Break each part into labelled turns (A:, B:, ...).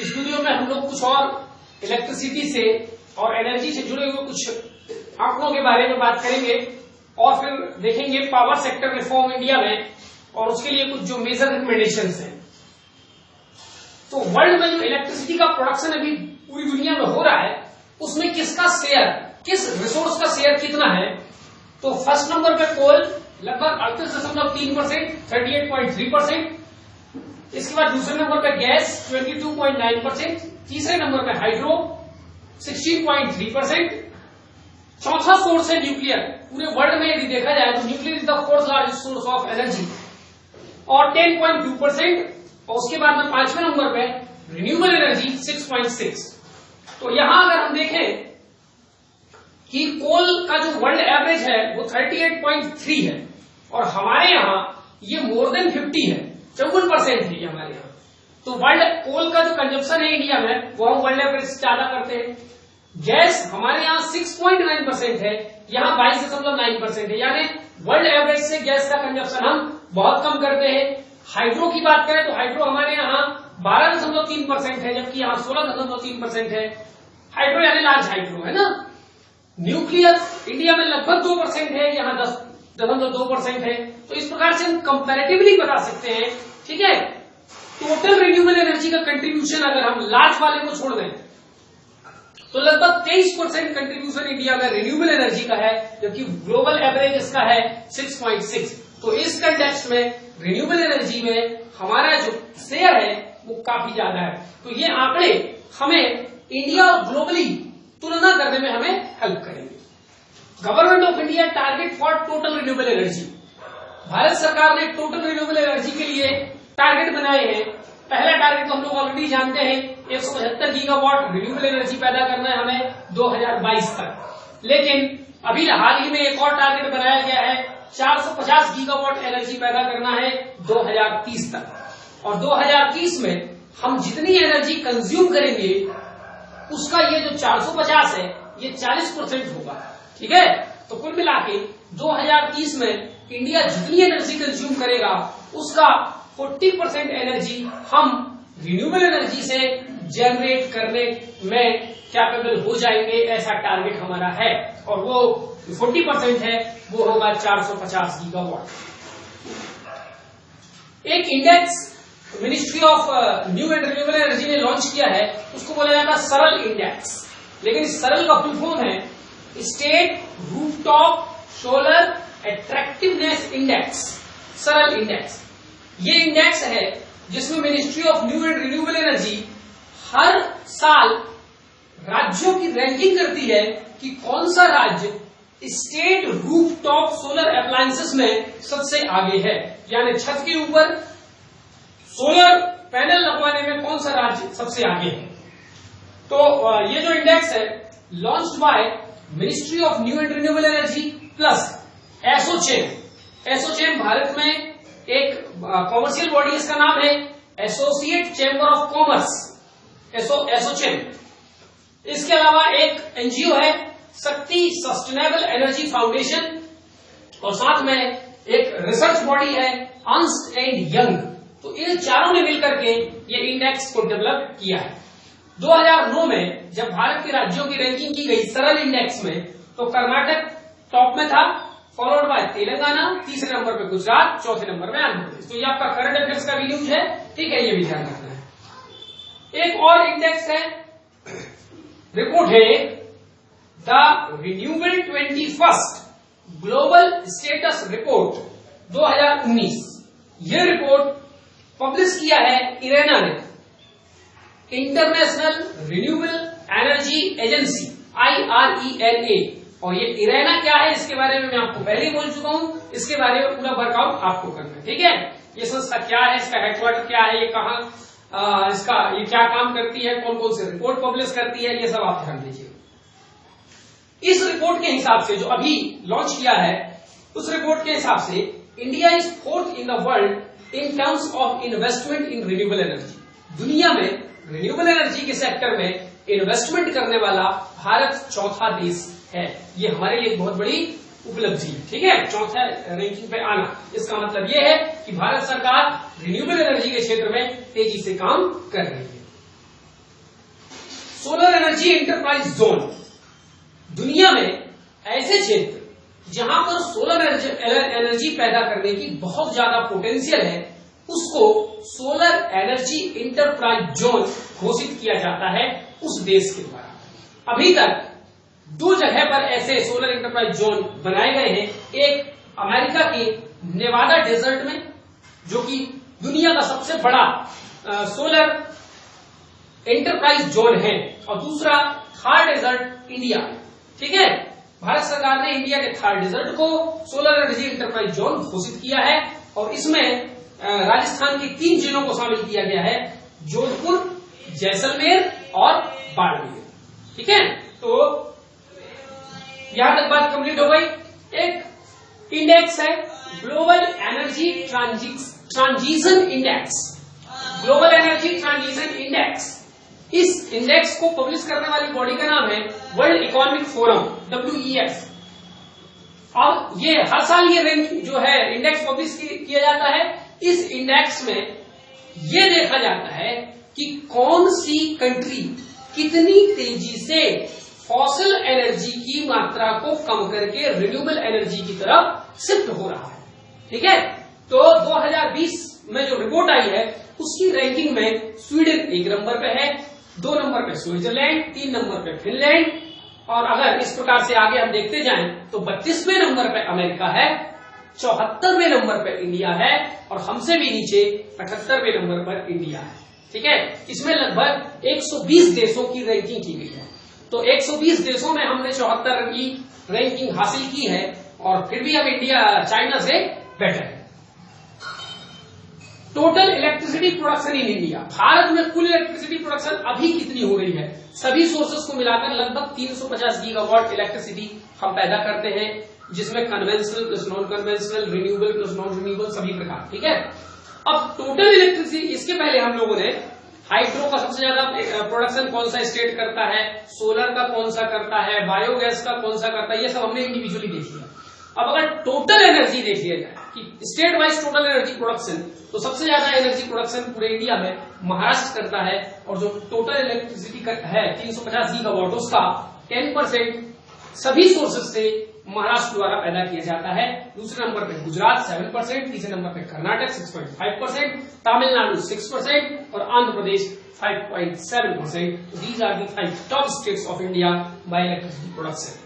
A: इस वीडियो में हम लोग कुछ और इलेक्ट्रिसिटी से और एनर्जी से जुड़े हुए कुछ आंकड़ों के बारे में बात करेंगे और फिर देखेंगे पावर सेक्टर रिफॉर्म इंडिया में और उसके लिए कुछ जो मेजर रिकमेंडेशंस हैं। तो वर्ल्ड में जो इलेक्ट्रिसिटी का प्रोडक्शन अभी पूरी दुनिया में हो रहा है उसमें किसका शेयर, किस रिसोर्स का शेयर कितना है। तो फर्स्ट नंबर पे कोल लगभग 38.3%, 38.3%। इसके बाद दूसरे नंबर पे गैस 22.9%, तीसरे नंबर पे हाइड्रो 16.3%। चौथा सोर्स है न्यूक्लियर। पूरे वर्ल्ड में यदि देखा जाए तो nuclear is the fourth largest source of energy और 10.2%। और उसके बाद में पांचवें नंबर पे रिन्यूएबल एनर्जी 6.6। तो यहां अगर हम देखें कि कोल का जो वर्ल्ड एवरेज है वो 38.3 है और हमारे यहां ये मोर देन 50 है, 54% है ये हमारे यहां। तो वर्ल्ड कोल का जो कंजप्शन है इंडिया में वो हम वर्ल्ड एवरेज से ज्यादा करते हैं। गैस हमारे यहाँ 6.9% है, यहाँ 22.9% है, यानी वर्ल्ड एवरेज से गैस का कंजप्शन हम बहुत कम करते हैं। हाइड्रो की बात करें तो हाइड्रो हमारे यहाँ 12.3% है, जबकि यहाँ 16.3% है। हाइड्रो यानी लार्ज हाइड्रो है ना। न्यूक्लियर इंडिया में लगभग 2% है, यहाँ 10.2% है। तो इस प्रकार से हम कंपैरेटिवली बता सकते हैं, ठीक है। टोटल रिन्यूएबल एनर्जी का कंट्रीब्यूशन अगर हम लार्ज वाले को छोड़ दें तो लगभग 23% कंट्रीब्यूशन इंडिया में रिन्यूएबल एनर्जी का है, जबकि ग्लोबल एवरेज इसका है 6.6। तो इस कंटेक्स्ट में रिन्यूएबल एनर्जी में हमारा जो शेयर है वो काफी ज्यादा है। तो ये आंकड़े हमें इंडिया और ग्लोबली तुलना करने में हमें हेल्प करेंगे। Government of India target for total renewable energy. Bharat सरकार ने टोटल रिन्यूएबल एनर्जी के लिए टारगेट बनाए हैं। पहला टारगेट तो हम लोग ऑलरेडी जानते हैं, 175 गीगावाट रिन्यूएबल एनर्जी पैदा करना है हमें 2022 तक। लेकिन अभी हाल ही में एक और टारगेट बनाया गया है, 450 गीगावाट एनर्जी पैदा करना है 2030 तक। और 2030 में हम जितनी एनर्जी कंज्यूम करेंगे उसका ये जो 450 है ये 40% होगा, ठीक है। तो कुल मिला के 2030 में इंडिया जितनी एनर्जी कंज्यूम करेगा उसका 40% एनर्जी हम रिन्यूएबल एनर्जी से जनरेट करने में कैपेबल हो जाएंगे, ऐसा टारगेट हमारा है। और वो 40% है वो होगा 450 गीगावाट। एक index ministry of new and renewable energy ने लॉन्च किया है, उसको बोला जाता है सरल इंडेक्स। लेकिन इस सरल का फुल फॉर्म है state rooftop solar attractiveness index, Saral index. ये इंडेक्स है जिसमें ministry of new and renewable energy हर साल राज्यों की रैंकिंग करती है कि कौन सा राज्य स्टेट रूफटॉप सोलर अप्लायंसेस में सबसे आगे है, यानी छत के ऊपर सोलर पैनल लगवाने में कौन सा राज्य सबसे आगे है। तो ये जो इंडेक्स है launched by ministry of new and renewable energy plus ASSOCHAM. ASSOCHAM Bharat में एक कॉमर्शियल बॉडी, इसका नाम है associate chamber of commerce, ASSOCHAM. इसके अलावा एक एनजीओ है शक्ति सस्टेनेबल एनर्जी फाउंडेशन और साथ में एक रिसर्च बॉडी है अर्न्स्ट एंड यंग। तो इन चारों ने मिलकर के ये इंडेक्स को डेवलप किया है। 2009 में जब भारत के राज्यों की रैंकिंग की गई सरल इंडेक्स में तो कर्नाटक टॉप में था, फॉलोड बाय तेलंगाना, तीसरे नंबर पे गुजरात, चौथे नंबर पे आंध्र प्रदेश। तो ये आपका करंट अफेयर्स का भी न्यूज है, ठीक है, ये भी ध्यान रखना है। एक और इंडेक्स है, रिपोर्ट है the renewable 21st global status report 2019। यह रिपोर्ट पब्लिश किया है इरेना ने, international renewable energy agency, IRENA। और ये इरेना क्या है इसके बारे में मैं आपको पहले ही बोल चुका हूं, इसके बारे में पूरा वर्कआउट आपको करना है, ठीक है। ये संस्था क्या है, इसका हेडक्वार्टर क्या है, ये कहां, इसका ये क्या काम करती है, कौन कौन से रिपोर्ट पब्लिश करती है, ये सब आप ध्यान दीजिए। इस रिपोर्ट के हिसाब से जो अभी लॉन्च किया है उस रिपोर्ट के हिसाब से India is 4th in the world in terms of investment in renewable energy. दुनिया में रिन्यूएबल एनर्जी के सेक्टर में इन्वेस्टमेंट करने वाला भारत चौथा देश है। ये हमारे लिए बहुत बड़ी उपलब्धि है, ठीक है, चौथा रैंकिंग पे आना। इसका मतलब ये है कि भारत सरकार रिन्यूएबल एनर्जी के क्षेत्र में तेजी से काम कर रही है। सोलर एनर्जी एंटरप्राइज जोन, दुनिया में ऐसे क्षेत्र जहां पर सोलर एनर्जी पैदा करने की बहुत ज्यादा पोटेंशियल है, उसको सोलर एनर्जी एंटरप्राइज जोन घोषित किया जाता है उस देश के द्वारा। अभी तक 2 जगह पर ऐसे सोलर एंटरप्राइज जोन बनाए गए हैं, एक अमेरिका के नेवादा डेजर्ट में, जो कि दुनिया का सबसे बड़ा सोलर एंटरप्राइज जोन है, और दूसरा थार डेजर्ट इंडिया। ठीक है, भारत सरकार ने इंडिया के थार डेजर्ट को सोलर एनर्जी एंटरप्राइज जोन घोषित किया है, और इसमें राजस्थान के 3 जिलों को शामिल किया गया है, जोधपुर, जैसलमेर और बाड़मेर। ठीक है, तो यहां तक बात कंप्लीट हो गई। एक इंडेक्स है global energy transition index, global energy transition index. इस इंडेक्स को पब्लिश करने वाली बॉडी का नाम है वर्ल्ड इकोनॉमिक फोरम, WEF। और ये हर साल ये रैंक जो है इंडेक्स पब्लिश किया जाता है। इस इंडेक्स में ये देखा जाता है कि कौन सी कंट्री कितनी तेजी से फॉसिल एनर्जी की मात्रा को कम करके रिन्यूएबल एनर्जी की तरफ शिफ्ट हो रहा है। ठीक है, तो 2020 में जो रिपोर्ट आई है उसकी रैंकिंग में स्वीडन 1 नंबर पे है, 2 नंबर पे स्विट्जरलैंड, 3 नंबर पे फिनलैंड, और अगर इस प्रकार से आगे हम देखते जाएं तो 32वें नंबर पे अमेरिका है, 74वें नंबर पे इंडिया है, और हमसे भी नीचे 78वें नंबर पर इंडिया है। ठीक है, इसमें लगभग 120 देशों की रैंकिंग की गई है। तो 120 देशों में हमने 74 की रैंकिंग हासिल की है, और फिर भी अब इंडिया चाइना से बेटर है। Total electricity production in India, Bharat में कुल इलेक्ट्रिसिटी प्रोडक्शन अभी कितनी हो रही है? सभी सोर्सेस को मिलाकर लगभग 350 गीगावाट इलेक्ट्रिसिटी हम पैदा करते हैं, जिसमें conventional plus non conventional, renewable plus non renewable, सभी प्रकार। ठीक है, अब टोटल इलेक्ट्रिसिटी, इसके पहले हम लोगों ने हाइड्रो का सबसे ज्यादा प्रोडक्शन कौन सा स्टेट करता है, सोलर का कौन सा करता है, बायोगैस का कौन सा करता है, ये सब हमने इंडिविजुअली देख लिया। अब अगर टोटल एनर्जी देख लिया जाए कि state wise total energy production, तो सबसे ज्यादा एनर्जी प्रोडक्शन पूरे इंडिया में महाराष्ट्र करता है, और जो टोटल इलेक्ट्रिसिटी है 350 गीगावाट, उसका 10% सभी सोर्सेस से महाराष्ट्र द्वारा पैदा किया जाता है। दूसरे नंबर पे गुजरात 7%, तीसरे नंबर पे कर्नाटक 6.5%, तमिलनाडु 6% और Andhra Pradesh 5.7%। These are the 5 top states of India by electricity production.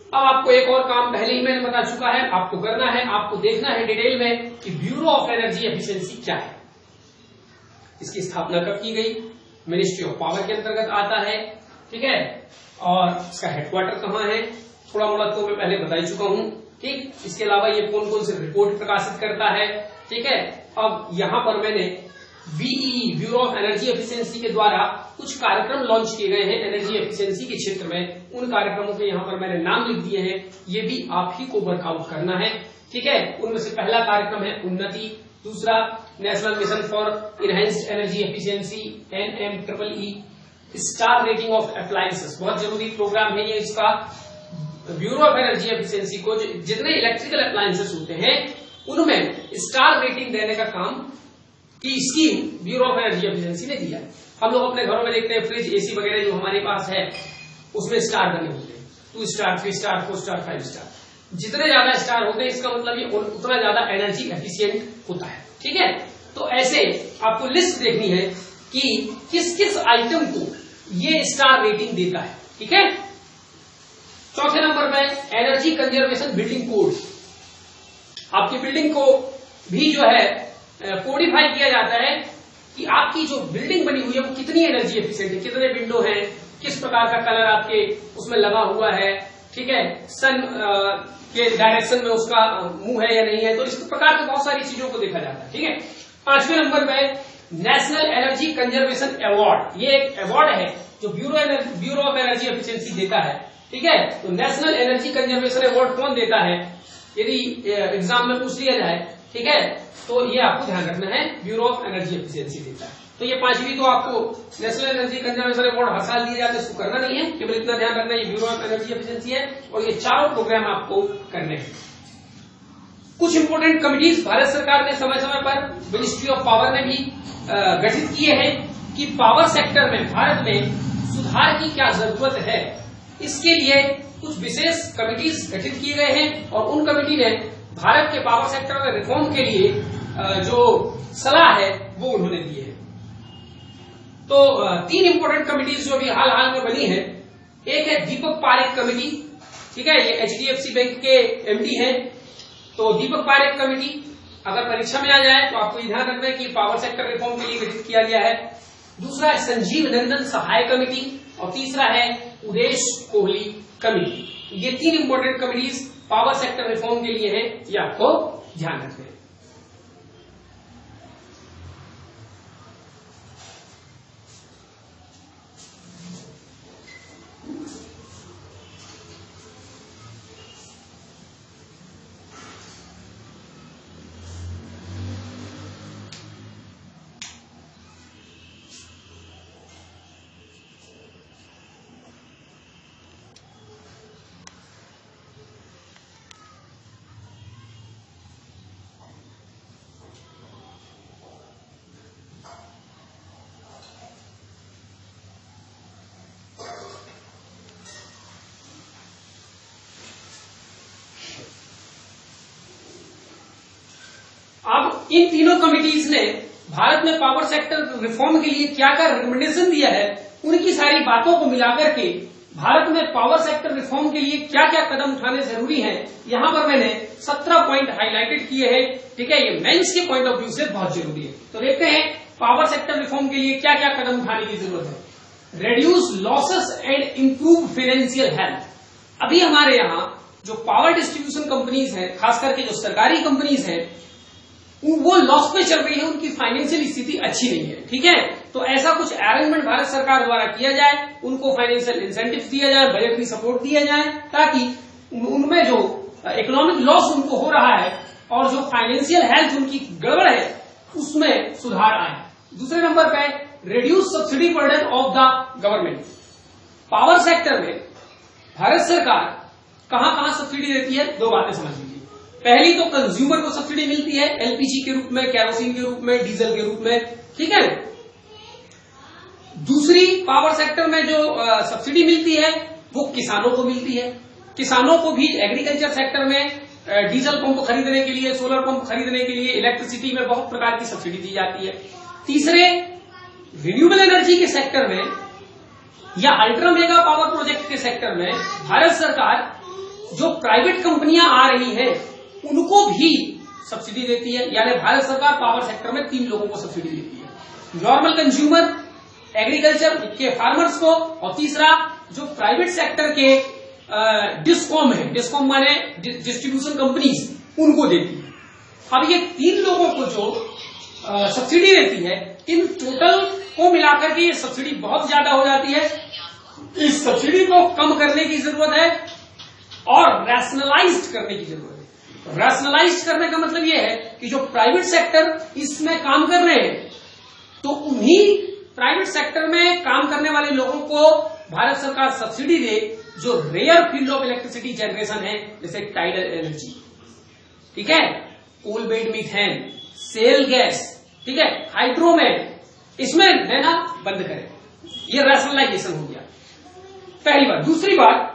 A: अब आपको एक और काम पहले ही मैंने बता चुका है, आपको करना है, आपको देखना है डिटेल में कि ब्यूरो ऑफ एनर्जी एफिशिएंसी क्या है, इसकी स्थापना कब की गई, मिनिस्ट्री ऑफ पावर के अंतर्गत आता है। ठीक है, और इसका हेडक्वार्टर कहाँ है, थोड़ा मोड़ा तो मैं पहले बता ही चुका हूं। ठीक, इसके अलावा ये कौन कौन से रिपोर्ट प्रकाशित करता है। ठीक है, अब यहां पर मैंने BE, bureau of energy efficiency के द्वारा कुछ कार्यक्रम लॉन्च किए गए हैं एनर्जी एफिशिएंसी के क्षेत्र में, उन कार्यक्रमों के यहाँ पर मैंने नाम लिख दिए हैं, ये भी आप ही को वर्कआउट करना है। ठीक है, उनमें से पहला कार्यक्रम है उन्नति, दूसरा national mission for enhanced energy efficiency NMEE, star rating of appliances, बहुत जरूरी प्रोग्राम है ये। इसका ब्यूरो ऑफ एनर्जी एफिशिएंसी को जितने इलेक्ट्रिकल अप्लायंसेस होते हैं उनमें स्टार रेटिंग देने का काम की scheme bureau of energy efficiency ने दिया है। हम लोग अपने घरों में देखते हैं फ्रिज, एसी वगैरह जो हमारे पास है उसमें स्टार बने होते हैं, 2 स्टार, 3 स्टार, 4 स्टार, 5 स्टार। जितने ज्यादा स्टार होते हैं इसका मतलब ये उतना ज्यादा एनर्जी एफिशिएंट होता है। ठीक है, तो ऐसे आपको लिस्ट देखनी है कि किस किस आइटम को ये स्टार रेटिंग देता है। ठीक है, चौथे नंबर पे एनर्जी कंजर्वेशन बिल्डिंग कोड, आपकी बिल्डिंग को भी जो है कोडिफाई किया जाता है कि आपकी जो बिल्डिंग बनी हुई है वो कितनी एनर्जी एफिशिएंट है, कितने विंडो हैं, किस प्रकार का कलर आपके उसमें लगा हुआ है। ठीक है, सन के डायरेक्शन में उसका मुंह है या नहीं है, तो इस प्रकार की बहुत सारी चीजों को देखा जाता है। ठीक है, 5वें नंबर पे नेशनल एनर्जी कंजर्वेशन अवार्ड, ये एक अवार्ड है जो ब्यूरो ऑफ एनर्जी एफिशिएंसी देता है। ठीक है, तो नेशनल एनर्जी कंजर्वेशन अवार्ड कौन देता है, यदि एग्जाम में पूछ लिया जाए। ठीक है, तो ये आपको ध्यान रखना है, ब्यूरो ऑफ एनर्जी एफिशिएंसी देता है। तो ये 5वीं तो आपको नेशनल एनर्जी कंजर्वेशन अवार्ड हर साल दिए जाते हैं, इसको करना नहीं है, केवल इतना ध्यान रखना है ये ब्यूरो ऑफ एनर्जी एफिशिएंसी है, और ये चारों प्रोग्राम आपको करने हैं। कुछ इंपोर्टेंट कमिटीज भारत सरकार ने समय समय पर मिनिस्ट्री ऑफ पावर ने भी गठित किए हैं कि पावर सेक्टर में भारत में सुधार की क्या जरूरत है, इसके लिए कुछ विशेष कमिटीज गठित किए गए हैं और उन कमिटी ने भारत के पावर सेक्टर में रिफॉर्म के लिए जो सलाह है वो उन्होंने दी है। तो 3 इंपोर्टेंट कमिटीज जो भी हाल में बनी है, एक है दीपक पारेख कमेटी, ठीक है, ये HDFC बैंक के MD हैं। तो दीपक पारेख कमेटी अगर परीक्षा में आ जाए तो आपको ध्यान रखना है कि पावर सेक्टर रिफॉर्म के लिए गठित किया गया है। दूसरा है संजीव नंदन सहाय कमेटी और तीसरा है उदेश कोहली कमेटी। ये 3 important committees power sector reform के लिए हैं, ये आपको ध्यान रखना है। अब इन तीनों कमिटीज ने भारत में पावर सेक्टर रिफॉर्म के लिए क्या क्या रिकमेंडेशन दिया है, उनकी सारी बातों को मिलाकर के भारत में पावर सेक्टर रिफॉर्म के लिए क्या क्या कदम उठाने जरूरी हैं, यहां पर मैंने 17 पॉइंट हाईलाइटेड किए हैं। ठीक है, ये मेंस के पॉइंट ऑफ व्यू से बहुत जरूरी है। तो देखते हैं पावर सेक्टर रिफॉर्म के लिए क्या क्या कदम उठाने की जरूरत है। Reduce losses and improve financial health. अभी हमारे यहाँ जो पावर डिस्ट्रीब्यूशन कंपनीज हैं, खास करके जो सरकारी कंपनीज हैं, वो लॉस पे चल रही है, उनकी फाइनेंशियल स्थिति अच्छी नहीं है। ठीक है, तो ऐसा कुछ अरेंजमेंट भारत सरकार द्वारा किया जाए, उनको फाइनेंशियल इंसेंटिव दिया जाए, बजटरी सपोर्ट दिया जाए, ताकि उनमें जो इकोनॉमिक लॉस उनको हो रहा है और जो फाइनेंशियल हेल्थ उनकी गड़बड़ है उसमें सुधार आए। दूसरे नंबर पे reduce subsidy burden of the government. Power sector में भारत सरकार कहां सब्सिडी देती है, 2 बातें समझ लीजिए। पहली तो कंज्यूमर को सब्सिडी मिलती है LPG के रूप में, केरोसिन के रूप में, डीजल के रूप में। ठीक है, दूसरी पावर सेक्टर में जो सब्सिडी मिलती है वो किसानों को मिलती है। किसानों को भी एग्रीकल्चर सेक्टर में डीजल पंप खरीदने के लिए, सोलर पंप खरीदने के लिए, इलेक्ट्रिसिटी में बहुत प्रकार की सब्सिडी दी जाती है। तीसरे, रिन्यूएबल एनर्जी के सेक्टर में या अल्ट्रा मेगा पावर प्रोजेक्ट के सेक्टर में भारत सरकार जो प्राइवेट कंपनियां आ रही हैं उनको भी सब्सिडी देती है। यानी भारत सरकार पावर सेक्टर में 3 लोगों को सब्सिडी देती है, नॉर्मल कंज्यूमर, एग्रीकल्चर के फार्मर्स को, और तीसरा जो प्राइवेट सेक्टर के डिस्कॉम है, डिस्कॉम माने डिस्ट्रीब्यूशन कंपनीज, उनको देती है। अब ये 3 लोगों को जो सब्सिडी देती है, इन टोटल को मिलाकर के ये सब्सिडी बहुत ज्यादा हो जाती है। इस सब्सिडी को कम करने की जरूरत है और रैशनलाइज्ड करने की जरूरत है। रैशनलाइज करने का मतलब यह है कि जो प्राइवेट सेक्टर इसमें काम कर रहे हैं, तो उन्हीं प्राइवेट सेक्टर में काम करने वाले लोगों को भारत सरकार सब्सिडी दे जो rare field of electricity generation है, जैसे टाइडल एनर्जी, ठीक है, coal bed methane, shale gas, ठीक है, हाइड्रोमेन, इसमें लेना बंद करें। ये रैशनलाइजेशन हो गया, पहली बात। दूसरी बात,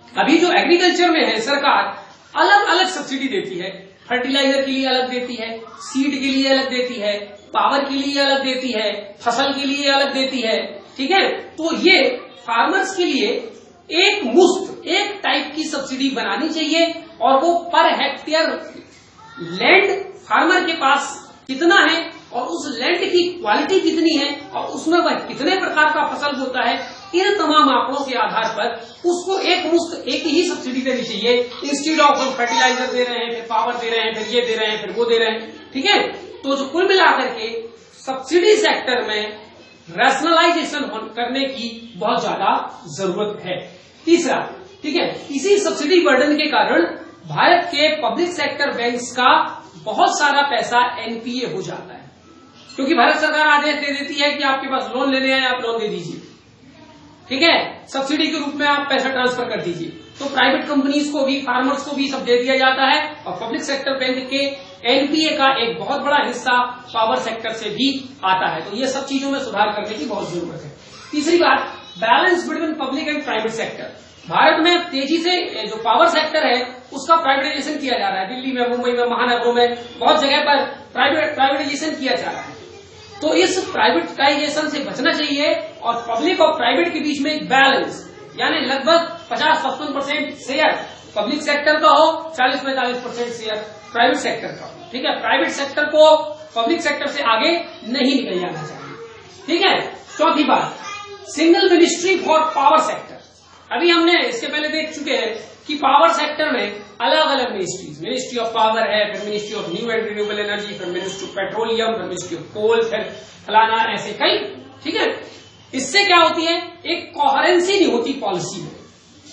A: अभी जो एग्रीकल्चर में है सरकार अलग अलग सब्सिडी देती है। फर्टिलाइजर के लिए अलग देती है, सीड के लिए अलग देती है, पावर के लिए अलग देती है, फसल के लिए अलग देती है। ठीक है, तो ये फार्मर्स के लिए एक मुश्त, एक टाइप की सब्सिडी बनानी चाहिए और वो पर हेक्टेयर लैंड फार्मर के पास कितना है और उस लैंड की क्वालिटी कितनी है और उसमें वह कितने प्रकार का फसल होता है, इन तमाम आंकड़ों के आधार पर उसको एक मुश्त एक ही सब्सिडी देनी चाहिए। इंस्टेड ऑफ हम फर्टिलाइजर दे रहे हैं, फिर पावर दे रहे हैं, फिर ये दे रहे हैं, फिर वो दे रहे हैं। ठीक है, तो जो कुल मिलाकर के सब्सिडी सेक्टर में रैशनलाइजेशन करने की बहुत ज्यादा जरूरत है। तीसरा, ठीक है, इसी सब्सिडी बर्डन के कारण भारत के पब्लिक सेक्टर बैंक्स का बहुत सारा पैसा NPA हो जाता है, क्योंकि भारत सरकार आदेश दे देती है कि आपके पास लोन लेने हैं, आप लोन दे दीजिए। ठीक है, सब्सिडी के रूप में आप पैसा ट्रांसफर कर दीजिए। तो प्राइवेट कंपनीज को भी, फार्मर्स को भी सब दे दिया जाता है और पब्लिक सेक्टर बैंक के NPA का एक बहुत बड़ा हिस्सा पावर सेक्टर से भी आता है। तो ये सब चीजों में सुधार करने की बहुत जरूरत है। तीसरी बात, balance between public and private sector. Bharat में तेजी से जो पावर सेक्टर है उसका प्राइवेटाइजेशन किया जा रहा है। दिल्ली में, मुंबई में, महानगरों में बहुत जगह पर प्राइवेटाइजेशन किया जा रहा है। तो इस प्राइवेटाइजेशन से बचना चाहिए और पब्लिक और प्राइवेट के बीच में एक बैलेंस, यानी लगभग 50-55% शेयर पब्लिक सेक्टर का हो, 40-45% शेयर प्राइवेट सेक्टर का हो। ठीक है, प्राइवेट सेक्टर को पब्लिक सेक्टर से आगे नहीं निकल जाना चाहिए। ठीक है, चौथी बात, single ministry for power sector. अभी हमने इसके पहले देख चुके हैं कि पावर सेक्टर में अलग अलग मिनिस्ट्रीज, मिनिस्ट्री ऑफ पावर है, फिर ministry of new and renewable energy, फिर मिनिस्ट्री ऑफ पेट्रोलियम, फिर मिनिस्ट्री ऑफ कोल, फिर फलाना, ऐसे कई। ठीक है, इससे क्या होती है, एक कोहेरेंसी नहीं होती पॉलिसी में।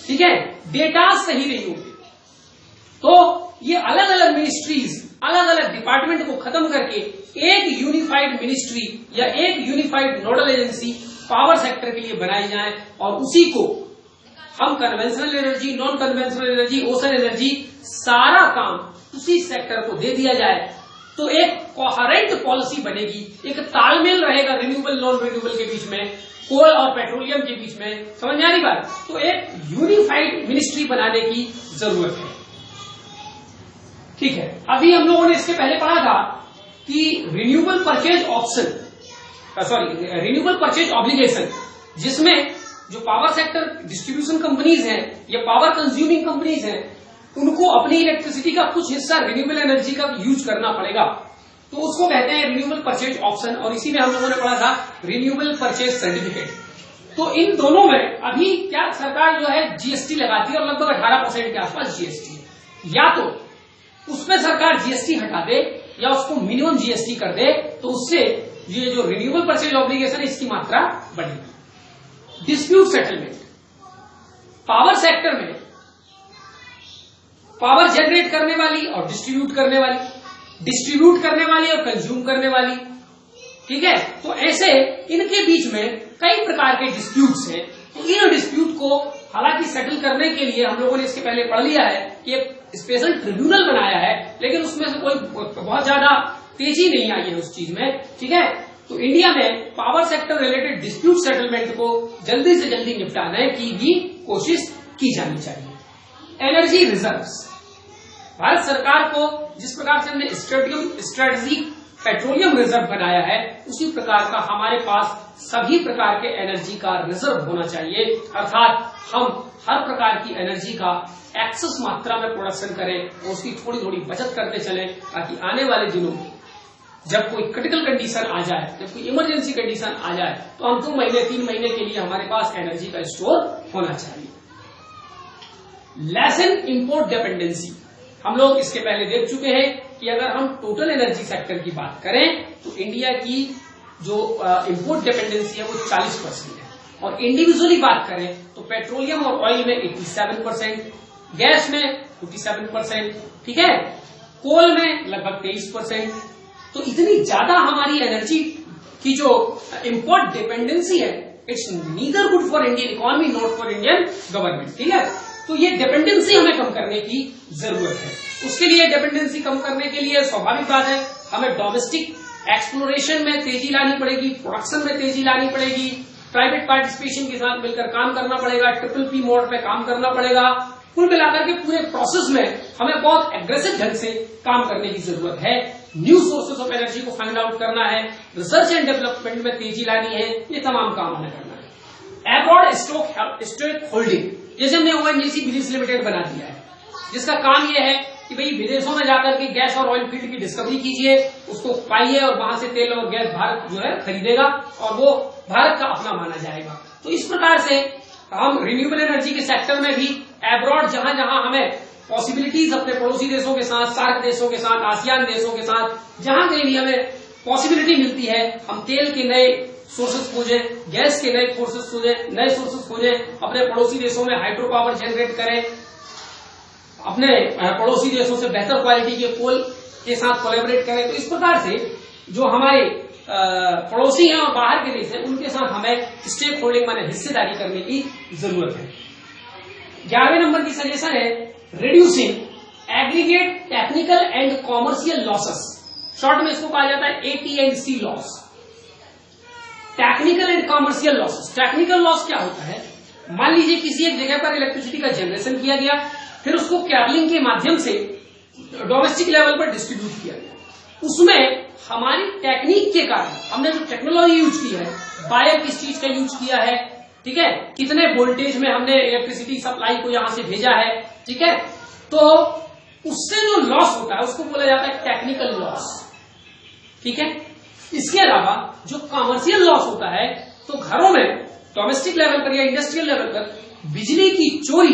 A: ठीक है, डेटा सही नहीं होते। तो ये अलग अलग मिनिस्ट्रीज, अलग अलग डिपार्टमेंट को खत्म करके एक यूनिफाइड मिनिस्ट्री या एक unified nodal agency power sector के लिए बनाई जाए और उसी को हम conventional energy, non conventional energy, ocean energy, सारा काम उसी सेक्टर को दे दिया जाए तो एक कोहेरेंट पॉलिसी बनेगी, एक तालमेल रहेगा रिन्यूएबल नॉन रिन्यूएबल के बीच में, कोल और पेट्रोलियम के बीच में। समझ आ रही बात? तो एक यूनिफाइड मिनिस्ट्री बनाने की जरूरत है। ठीक है, अभी हम लोगों ने इसके पहले पढ़ा था कि renewable purchase option, renewable purchase obligation, जिसमें जो पावर सेक्टर डिस्ट्रीब्यूशन कंपनीज हैं या पावर कंज्यूमिंग कंपनीज हैं, उनको अपनी इलेक्ट्रिसिटी का कुछ हिस्सा रिन्यूएबल एनर्जी का यूज करना पड़ेगा। तो उसको कहते हैं रिन्यूएबल परचेज ऑप्शन, और इसी में हम लोगों ने पढ़ा था रिन्यूएबल परचेज सर्टिफिकेट। तो इन दोनों में अभी क्या सरकार जो है जीएसटी लगाती है और लगभग 18% के आसपास जीएसटी है। या तो उसमें सरकार जीएसटी हटा दे या उसको मिनिमम जीएसटी कर दे, तो उससे ये जो रिन्यूएबल परचेज ऑब्लिगेशन है इसकी मात्रा बढ़ेगी। डिस्प्यूट सेटलमेंट, पावर सेक्टर में पावर जनरेट करने वाली और डिस्ट्रीब्यूट करने वाली, डिस्ट्रीब्यूट करने वाली और कंज्यूम करने वाली। ठीक है, तो ऐसे इनके बीच में कई प्रकार के डिस्प्यूट्स हैं। तो इन डिस्प्यूट को हालांकि सेटल करने के लिए हम लोगों ने इसके पहले पढ़ लिया है कि एक स्पेशल ट्रिब्यूनल बनाया है, लेकिन उसमें से कोई बहुत ज्यादा तेजी नहीं आई है उस चीज में। ठीक है, तो इंडिया में power sector related dispute settlement को जल्दी से जल्दी निपटाने की भी कोशिश की जानी चाहिए। एनर्जी रिजर्व्स, भारत सरकार को जिस प्रकार से हमने स्ट्रेटेजिक पेट्रोलियम रिजर्व बनाया है, उसी प्रकार का हमारे पास सभी प्रकार के एनर्जी का रिजर्व होना चाहिए। अर्थात हम हर प्रकार की एनर्जी का एक्सेस मात्रा में प्रोडक्शन करें और उसकी थोड़ी थोड़ी बचत करते चलें, ताकि आने वाले दिनों में जब कोई क्रिटिकल कंडीशन आ जाए, जब कोई इमरजेंसी कंडीशन आ जाए, तो हम 2 महीने 3 महीने के लिए हमारे पास एनर्जी का स्टोर होना चाहिए। लेसन इंपोर्ट डिपेंडेंसी, हम लोग इसके पहले देख चुके हैं कि अगर हम टोटल एनर्जी सेक्टर की बात करें तो इंडिया की जो इंपोर्ट डिपेंडेंसी है वो 40% है, और इंडिविजुअली बात करें तो पेट्रोलियम और ऑयल में 87%, गैस में 57%, ठीक है, कोल में लगभग 23%। तो इतनी ज्यादा हमारी एनर्जी की जो इंपोर्ट डिपेंडेंसी है, it's neither good for Indian economy, not for Indian government. ठीक है, तो ये डिपेंडेंसी हमें कम करने की जरूरत है। उसके लिए डिपेंडेंसी कम करने के लिए स्वाभाविक बात है हमें डोमेस्टिक एक्सप्लोरेशन में तेजी लानी पड़ेगी, प्रोडक्शन में तेजी लानी पड़ेगी, प्राइवेट पार्टिसिपेशन के साथ मिलकर काम करना पड़ेगा, ट्रिपल-P मोड पे काम करना पड़ेगा। कुल मिलाकर के पूरे प्रोसेस में हमें बहुत एग्रेसिव ढंग से काम करने की जरूरत है। न्यू सोर्सेस ऑफ एनर्जी को फाइंड आउट करना है, रिसर्च एंड डेवलपमेंट में तेजी लानी है, ये तमाम काम हमें करना है। एब्रॉड स्टॉक होल्डिंग, जैसे हमने ओएनजीसी बिलीव्स लिमिटेड बना दिया है, जिसका काम यह है कि भाई विदेशों में जाकर के गैस और ऑयल फील्ड की डिस्कवरी कीजिए, उसको पाइए और वहां से तेल और गैस भारत जो है खरीदेगा और वो भारत का अपना माना जाएगा। तो इस प्रकार से हम रिन्यूएबल एनर्जी के सेक्टर में भी एब्रॉड जहां जहां हमें पॉसिबिलिटीज अपने पड़ोसी देशों के साथ, सार्क देशों के साथ, आसियान देशों के साथ, जहां कहीं भी हमें पॉसिबिलिटी मिलती है, हम तेल के नए सोर्सेस खोजें, गैस के नए नए सोर्सेस खोजें, अपने पड़ोसी देशों में हाइड्रो पावर जनरेट करें, अपने पड़ोसी देशों से बेहतर क्वालिटी के कोल के साथ कोलैबोरेट करें। तो इस प्रकार से जो हमारे पड़ोसी हैं और बाहर के देश हैं, उनके साथ हमें स्टेक होल्डिंग माने हिस्सेदारी करने की जरूरत है। 11वें नंबर की सजेशन है reducing aggregate technical and commercial losses, short में इसको कहा जाता है AT&C loss. Technical and commercial losses. Technical loss क्या होता है, मान लीजिए किसी एक जगह पर इलेक्ट्रिसिटी का जनरेशन किया गया, फिर उसको कैबलिंग के माध्यम से डोमेस्टिक लेवल पर डिस्ट्रीब्यूट किया गया, उसमें हमारी टेक्निक के कारण हमने जो टेक्नोलॉजी यूज की है, वायर किस चीज का यूज किया है, ठीक है, कितने वोल्टेज में हमने इलेक्ट्रिसिटी सप्लाई को यहां से भेजा है, ठीक है, तो उससे जो लॉस होता है उसको बोला जाता है टेक्निकल लॉस, ठीक है। इसके अलावा जो कमर्शियल लॉस होता है, तो घरों में डोमेस्टिक लेवल पर या इंडस्ट्रियल लेवल पर बिजली की चोरी,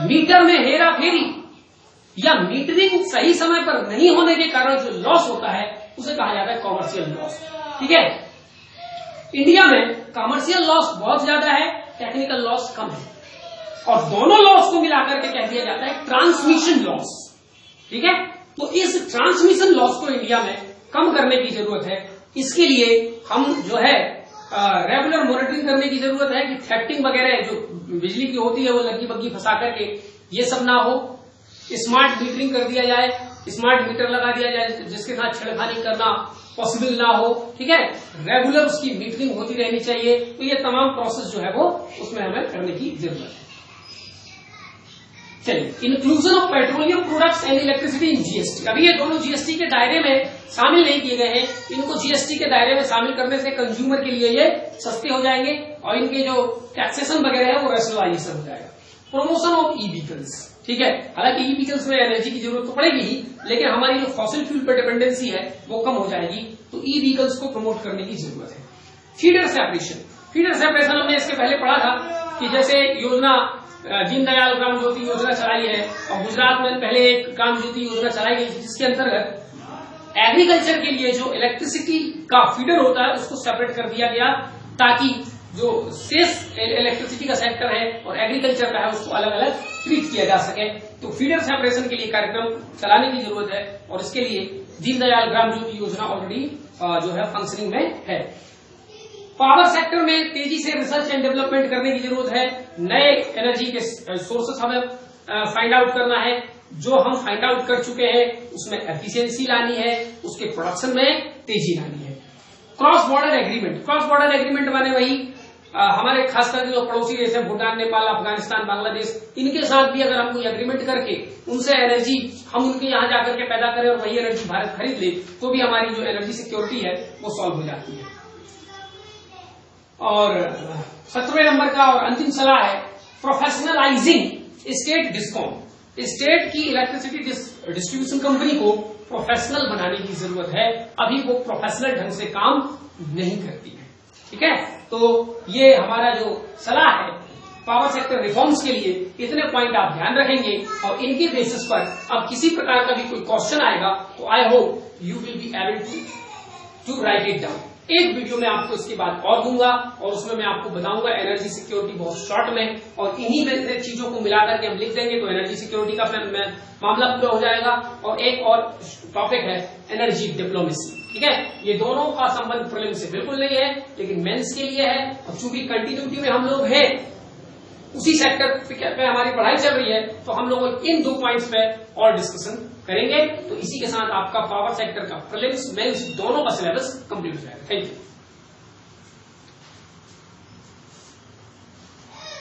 A: मीटर में हेरा फेरी या मीटरिंग सही समय पर नहीं होने के कारण जो लॉस होता है उसे कहा जाता है कॉमर्शियल लॉस, ठीक है। इंडिया में कॉमर्शियल लॉस बहुत ज्यादा है, टेक्निकल लॉस कम है, और दोनों लॉस को मिलाकर के कह दिया जाता है ट्रांसमिशन लॉस, ठीक है। तो इस ट्रांसमिशन लॉस को इंडिया में कम करने की जरूरत है। इसके लिए हम जो है रेगुलर मॉनिटरिंग करने की जरूरत है कि थ्रेफ्टिंग वगैरह जो बिजली की होती है वो लग्गी बग्गी फंसा करके ये सब ना हो। स्मार्ट मीटरिंग कर दिया जाए, स्मार्ट मीटर लगा दिया जाए जिसके साथ छेड़खानी करना पॉसिबल ना हो, ठीक है। रेगुलर उसकी मीटरिंग होती रहनी चाहिए। तो ये तमाम प्रोसेस जो है वो उसमें हमें करने की जरूरत है। चलिए, inclusion of petroleum products and electricity in GST. अभी ये दोनों जीएसटी के दायरे में शामिल नहीं किए गए हैं। इनको जीएसटी के दायरे में शामिल करने से कंज्यूमर के लिए ये सस्ते हो जाएंगे और इनके जो टैक्सेशन वगैरह है वो रैशनलाइजेशन हो जाएगा। प्रमोशन ऑफ ई व्हीकल्स, ठीक है, हालांकि ई व्हीकल्स में एनर्जी की जरूरत तो पड़ेगी ही, लेकिन हमारी जो फॉसिल फ्यूल पर डिपेंडेंसी है वो कम हो जाएगी, तो ई व्हीकल्स को प्रमोट करने की जरूरत है। फीडर सेपरेशन, फीडर सेपरेशन हमने इसके पहले पढ़ा था कि जैसे योजना दीनदयाल ग्राम ज्योति योजना चलाई है और गुजरात में पहले एक ग्राम ज्योति योजना चलाई गई जिसके अंतर्गत एग्रीकल्चर के लिए जो इलेक्ट्रिसिटी का फीडर होता है उसको सेपरेट कर दिया गया ताकि जो शेष इलेक्ट्रिसिटी का सेक्टर है और एग्रीकल्चर का है उसको अलग अलग ट्रीट किया जा सके। तो फीडर सेपरेशन के लिए कार्यक्रम चलाने की जरूरत है और इसके लिए दीनदयाल ग्राम ज्योति योजना ऑलरेडी जो है फंक्शनिंग में है। पावर सेक्टर में तेजी से रिसर्च एंड डेवलपमेंट करने की जरूरत है। नए एनर्जी के सोर्सेस हमें फाइंड आउट करना है। जो हम फाइंड आउट कर चुके हैं उसमें एफिशिएंसी लानी है, उसके प्रोडक्शन में तेजी लानी है। Cross border agreement, cross border agreement माने वही हमारे खासकर जो पड़ोसी देश है भूटान, नेपाल, अफगानिस्तान, बांग्लादेश, इनके साथ भी अगर हम कोई एग्रीमेंट करके उनसे एनर्जी हम उनके यहाँ जाकर के पैदा करें और वही एनर्जी भारत खरीद ले तो भी हमारी जो एनर्जी सिक्योरिटी है वो सॉल्व हो जाती है। और 17वें नंबर का और अंतिम सलाह है प्रोफेशनलाइजिंग स्टेट डिस्कॉम। स्टेट की इलेक्ट्रिसिटी डिस्ट्रीब्यूशन कंपनी को प्रोफेशनल बनाने की जरूरत है। अभी वो प्रोफेशनल ढंग से काम नहीं करती है, ठीक है। तो ये हमारा जो सलाह है पावर सेक्टर रिफॉर्म्स के लिए, इतने पॉइंट आप ध्यान रखेंगे और इनके बेसिस पर अब किसी प्रकार का भी कोई क्वेश्चन आएगा तो I hope you will be able to write it down. एक वीडियो में आपको इसके बाद और दूंगा और उसमें मैं आपको बताऊंगा एनर्जी सिक्योरिटी बहुत शॉर्ट में, और इन्हीं में चीजों को मिलाकर के हम लिख देंगे तो एनर्जी सिक्योरिटी का मामला पूरा हो जाएगा। और एक और टॉपिक है एनर्जी डिप्लोमेसी, ठीक है। ये दोनों का संबंध प्रीलिम्स से बिल्कुल नहीं है लेकिन मेंस के लिए है, और चूंकि कंटिन्यूटी में हम लोग हैं, उसी सेक्टर पे हमारी पढ़ाई चल रही है, तो हम लोग इन 2 पॉइंट्स पे और डिस्कशन करेंगे। तो इसी के साथ आपका पावर सेक्टर का प्रीलिम्स मेंस दोनों का सिलेबस कंप्लीट हो जाएगा। Thank you.